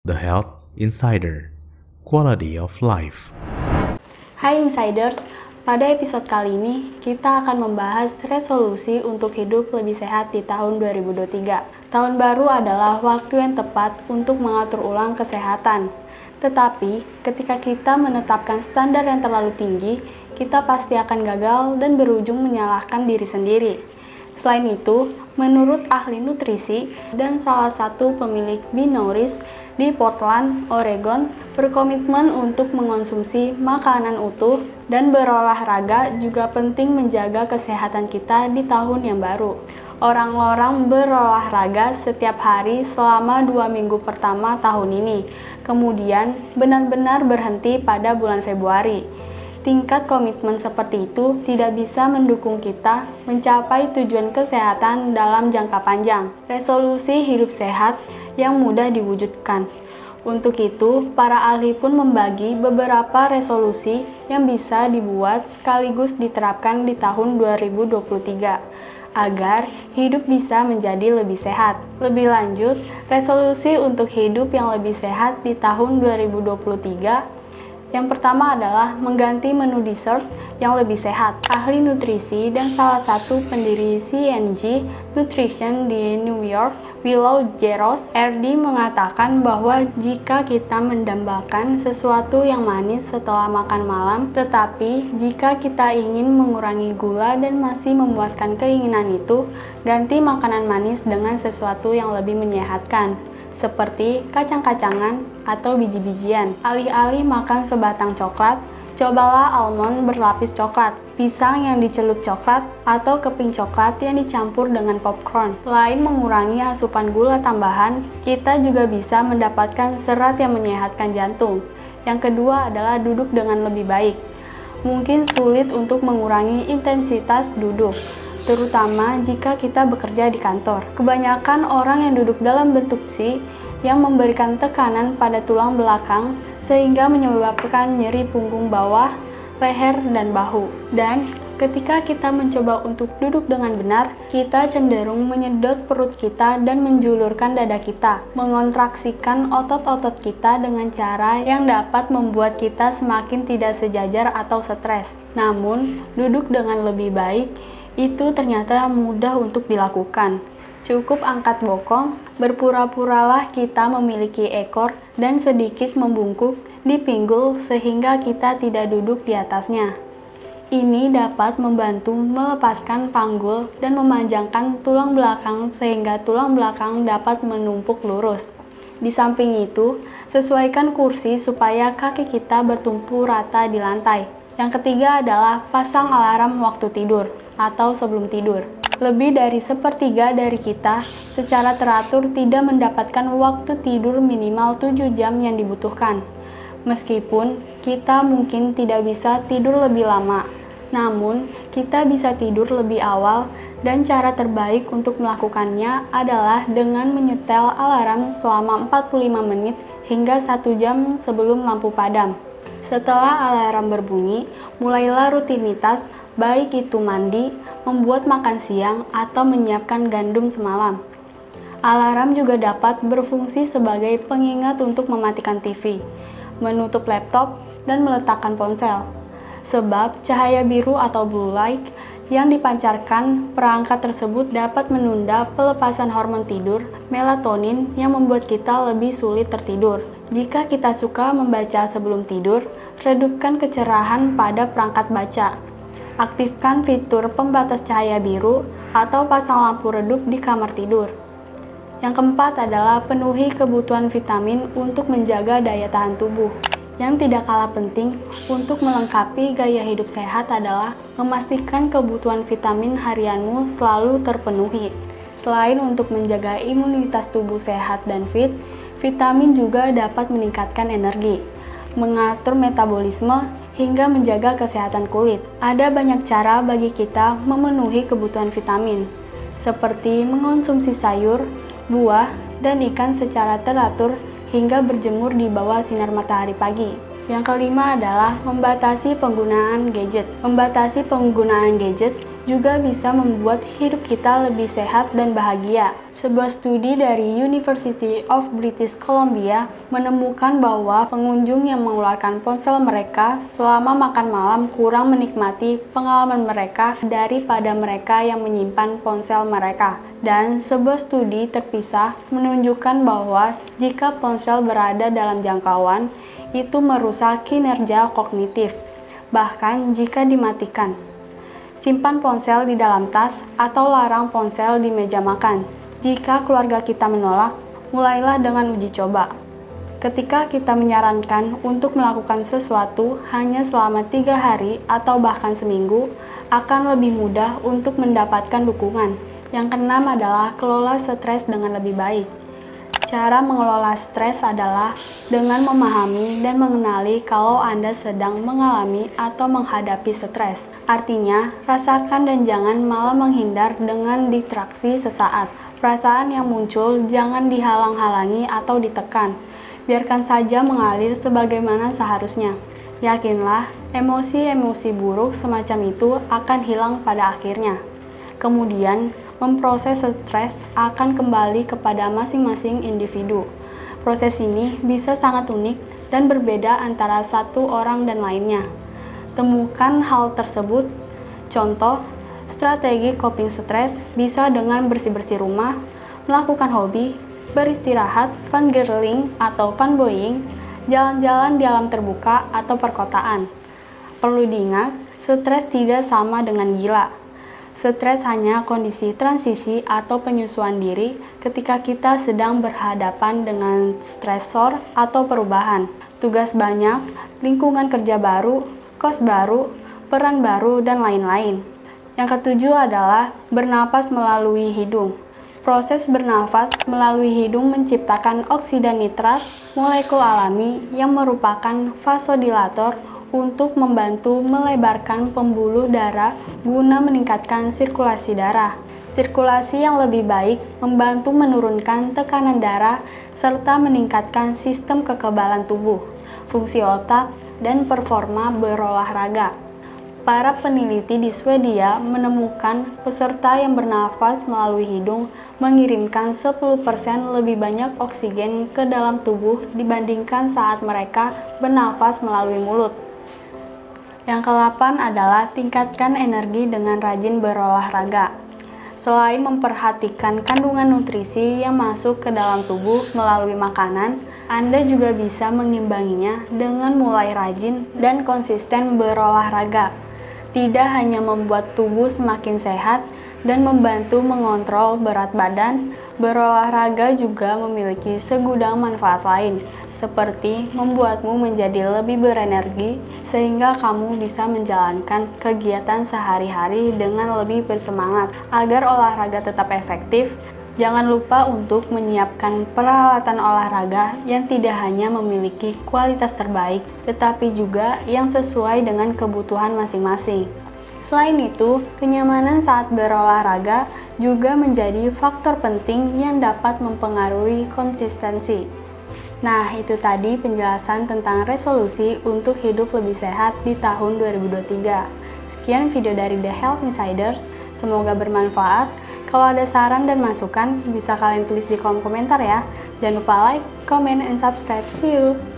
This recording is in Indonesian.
The Health Insider, Quality of Life. Hai Insiders, pada episode kali ini kita akan membahas resolusi untuk hidup lebih sehat di tahun 2023. Tahun baru adalah waktu yang tepat untuk mengatur ulang kesehatan. Tetapi, ketika kita menetapkan standar yang terlalu tinggi, kita pasti akan gagal dan berujung menyalahkan diri sendiri. Selain itu, menurut ahli nutrisi dan salah satu pemilik Binoris di Portland, Oregon, berkomitmen untuk mengonsumsi makanan utuh dan berolahraga juga penting menjaga kesehatan kita di tahun yang baru. Orang-orang berolahraga setiap hari selama 2 minggu pertama tahun ini, kemudian benar-benar berhenti pada bulan Februari. Tingkat komitmen seperti itu tidak bisa mendukung kita mencapai tujuan kesehatan dalam jangka panjang. Resolusi hidup sehat yang mudah diwujudkan. Untuk itu, para ahli pun membagi beberapa resolusi yang bisa dibuat sekaligus diterapkan di tahun 2023 agar hidup bisa menjadi lebih sehat. Lebih lanjut, resolusi untuk hidup yang lebih sehat di tahun 2023 yang pertama adalah mengganti menu dessert yang lebih sehat. Ahli nutrisi dan salah satu pendiri CNG Nutrition di New York, Willow Jaros, RD mengatakan bahwa jika kita mendambakan sesuatu yang manis setelah makan malam, tetapi jika kita ingin mengurangi gula dan masih memuaskan keinginan itu, ganti makanan manis dengan sesuatu yang lebih menyehatkan, seperti kacang-kacangan atau biji-bijian. Alih-alih makan sebatang coklat, cobalah almond berlapis coklat, pisang yang dicelup coklat, atau keping coklat yang dicampur dengan popcorn. Selain mengurangi asupan gula tambahan, kita juga bisa mendapatkan serat yang menyehatkan jantung. Yang kedua adalah duduk dengan lebih baik. Mungkin sulit untuk mengurangi intensitas duduk, terutama jika kita bekerja di kantor. Kebanyakan orang yang duduk dalam bentuk C yang memberikan tekanan pada tulang belakang sehingga menyebabkan nyeri punggung bawah, leher, dan bahu. Dan ketika kita mencoba untuk duduk dengan benar, kita cenderung menyedot perut kita dan menjulurkan dada kita, mengontraksikan otot-otot kita dengan cara yang dapat membuat kita semakin tidak sejajar atau stres. Namun, duduk dengan lebih baik itu ternyata mudah untuk dilakukan. Cukup angkat bokong, berpura-puralah kita memiliki ekor dan sedikit membungkuk di pinggul sehingga kita tidak duduk di atasnya. Ini dapat membantu melepaskan panggul dan memanjangkan tulang belakang sehingga tulang belakang dapat menumpuk lurus. Di samping itu, sesuaikan kursi supaya kaki kita bertumpu rata di lantai. Yang ketiga adalah pasang alarm waktu tidur atau sebelum tidur. Lebih dari sepertiga dari kita secara teratur tidak mendapatkan waktu tidur minimal 7 jam yang dibutuhkan. Meskipun kita mungkin tidak bisa tidur lebih lama, namun kita bisa tidur lebih awal dan cara terbaik untuk melakukannya adalah dengan menyetel alarm selama 45 menit hingga 1 jam sebelum lampu padam. Setelah alarm berbunyi, mulailah rutinitas, baik itu mandi, membuat makan siang, atau menyiapkan gandum semalam. Alarm juga dapat berfungsi sebagai pengingat untuk mematikan TV, menutup laptop, dan meletakkan ponsel. Sebab cahaya biru atau blue light yang dipancarkan perangkat tersebut dapat menunda pelepasan hormon tidur, melatonin, yang membuat kita lebih sulit tertidur. Jika kita suka membaca sebelum tidur, redupkan kecerahan pada perangkat baca. Aktifkan fitur pembatas cahaya biru atau pasang lampu redup di kamar tidur. Yang keempat adalah penuhi kebutuhan vitamin untuk menjaga daya tahan tubuh. Yang tidak kalah penting untuk melengkapi gaya hidup sehat adalah memastikan kebutuhan vitamin harianmu selalu terpenuhi. Selain untuk menjaga imunitas tubuh sehat dan fit, vitamin juga dapat meningkatkan energi, mengatur metabolisme, hingga menjaga kesehatan kulit. Ada banyak cara bagi kita memenuhi kebutuhan vitamin, seperti mengonsumsi sayur, buah, dan ikan secara teratur hingga berjemur di bawah sinar matahari pagi. Yang kelima adalah membatasi penggunaan gadget. Membatasi penggunaan gadget juga bisa membuat hidup kita lebih sehat dan bahagia. Sebuah studi dari University of British Columbia menemukan bahwa pengunjung yang mengeluarkan ponsel mereka selama makan malam kurang menikmati pengalaman mereka daripada mereka yang menyimpan ponsel mereka. Dan sebuah studi terpisah menunjukkan bahwa jika ponsel berada dalam jangkauan, itu merusak kinerja kognitif, bahkan jika dimatikan. Simpan ponsel di dalam tas atau larang ponsel di meja makan. Jika keluarga kita menolak, mulailah dengan uji coba. Ketika kita menyarankan untuk melakukan sesuatu hanya selama 3 hari atau bahkan seminggu, akan lebih mudah untuk mendapatkan dukungan. Yang keenam adalah kelola stres dengan lebih baik. Cara mengelola stres adalah dengan memahami dan mengenali kalau Anda sedang mengalami atau menghadapi stres. Artinya, rasakan dan jangan malah menghindar dengan distraksi sesaat. Perasaan yang muncul jangan dihalang-halangi atau ditekan. Biarkan saja mengalir sebagaimana seharusnya. Yakinlah, emosi-emosi buruk semacam itu akan hilang pada akhirnya. Kemudian, memproses stres akan kembali kepada masing-masing individu. Proses ini bisa sangat unik dan berbeda antara satu orang dan lainnya. Temukan hal tersebut. Contoh, strategi coping stres bisa dengan bersih-bersih rumah, melakukan hobi, beristirahat, fangirling atau fanboying, jalan-jalan di alam terbuka atau perkotaan. Perlu diingat, stres tidak sama dengan gila. Stres hanya kondisi transisi atau penyesuaian diri ketika kita sedang berhadapan dengan stresor atau perubahan, tugas banyak, lingkungan kerja baru, kos baru, peran baru, dan lain-lain. Yang ketujuh adalah bernapas melalui hidung. Proses bernafas melalui hidung menciptakan oksida nitrat, molekul alami yang merupakan vasodilator untuk membantu melebarkan pembuluh darah guna meningkatkan sirkulasi darah. Sirkulasi yang lebih baik membantu menurunkan tekanan darah serta meningkatkan sistem kekebalan tubuh, fungsi otak, dan performa berolahraga. Para peneliti di Swedia menemukan peserta yang bernafas melalui hidung mengirimkan 10% lebih banyak oksigen ke dalam tubuh dibandingkan saat mereka bernafas melalui mulut. Yang ke-8 adalah tingkatkan energi dengan rajin berolahraga. Selain memperhatikan kandungan nutrisi yang masuk ke dalam tubuh melalui makanan, Anda juga bisa mengimbanginya dengan mulai rajin dan konsisten berolahraga. Tidak hanya membuat tubuh semakin sehat dan membantu mengontrol berat badan, berolahraga juga memiliki segudang manfaat lain, seperti membuatmu menjadi lebih berenergi sehingga kamu bisa menjalankan kegiatan sehari-hari dengan lebih bersemangat. Agar olahraga tetap efektif, jangan lupa untuk menyiapkan peralatan olahraga yang tidak hanya memiliki kualitas terbaik, tetapi juga yang sesuai dengan kebutuhan masing-masing. Selain itu, kenyamanan saat berolahraga juga menjadi faktor penting yang dapat mempengaruhi konsistensi. Nah, itu tadi penjelasan tentang resolusi untuk hidup lebih sehat di tahun 2023. Sekian video dari The Health Insiders, semoga bermanfaat. Kalau ada saran dan masukan, bisa kalian tulis di kolom komentar ya. Jangan lupa like, comment, and subscribe. See you!